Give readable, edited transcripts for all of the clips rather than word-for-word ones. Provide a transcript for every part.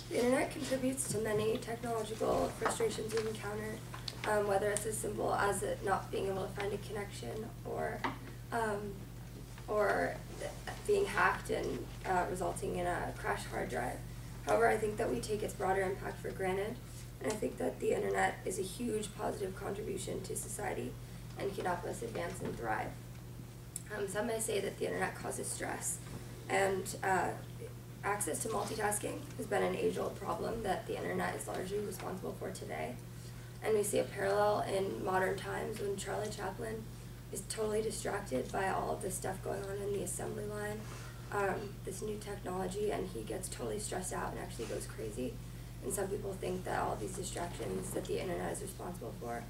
The internet contributes to many technological frustrations we encounter, whether it's as simple as it not being able to find a connection or being hacked and resulting in a crashed hard drive. However, I think that we take its broader impact for granted, and I think that the internet is a huge positive contribution to society and can help us advance and thrive. Some may say that the internet causes stress, and access to multitasking has been an age-old problem that the internet is largely responsible for today. And we see a parallel in modern times when Charlie Chaplin is totally distracted by all of this stuff going on in the assembly line, this new technology, and he gets totally stressed out and actually goes crazy. And some people think that all these distractions that the internet is responsible for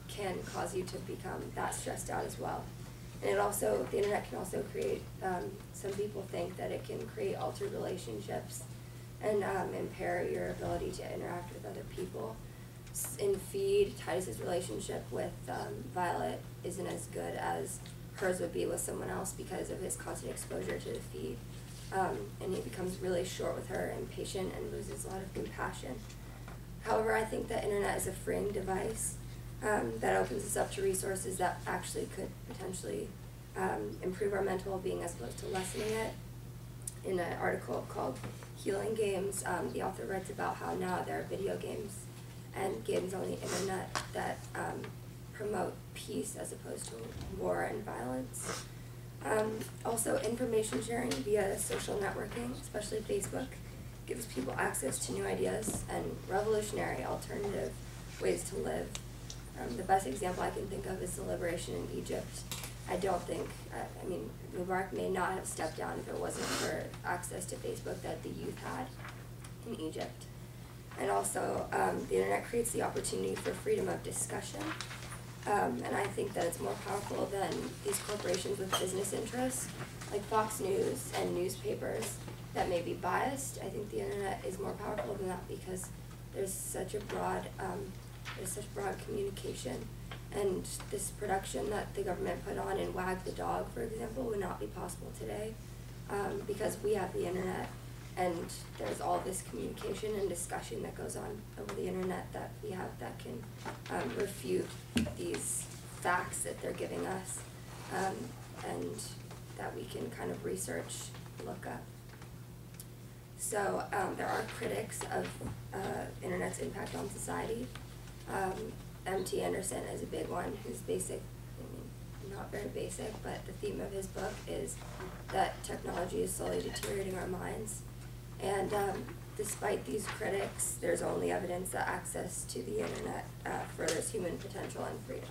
can cause you to become that stressed out as well. And the internet can also create, some people think that it can create altered relationships and impair your ability to interact with other people. In Feed, Titus's relationship with Violet isn't as good as hers would be with someone else because of his constant exposure to the feed. And he becomes really short with her, impatient, and loses a lot of compassion. However, I think the internet is a freeing device that opens us up to resources that actually could potentially improve our mental well-being as opposed to lessening it. In an article called Healing Games, the author writes about how now there are video games and games on the internet that promote peace as opposed to war and violence. Also, information sharing via social networking, especially Facebook, gives people access to new ideas and revolutionary alternative ways to live. The best example I can think of is the liberation in Egypt. I mean, Mubarak may not have stepped down if it wasn't for access to Facebook that the youth had in Egypt. And also, the internet creates the opportunity for freedom of discussion. And I think that it's more powerful than these corporations with business interests, like Fox News and newspapers that may be biased. I think the internet is more powerful than that because there's such broad communication. And this production that the government put on in Wag the Dog, for example, would not be possible today because we have the internet. And there's all this communication and discussion that goes on over the internet that we have that can refute these facts that they're giving us, and that we can kind of research, look up. So there are critics of internet's impact on society. M.T. Anderson is a big one, who's not very basic, but the theme of his book is that technology is slowly deteriorating our minds. And despite these critics, there's only evidence that access to the internet furthers human potential and freedom.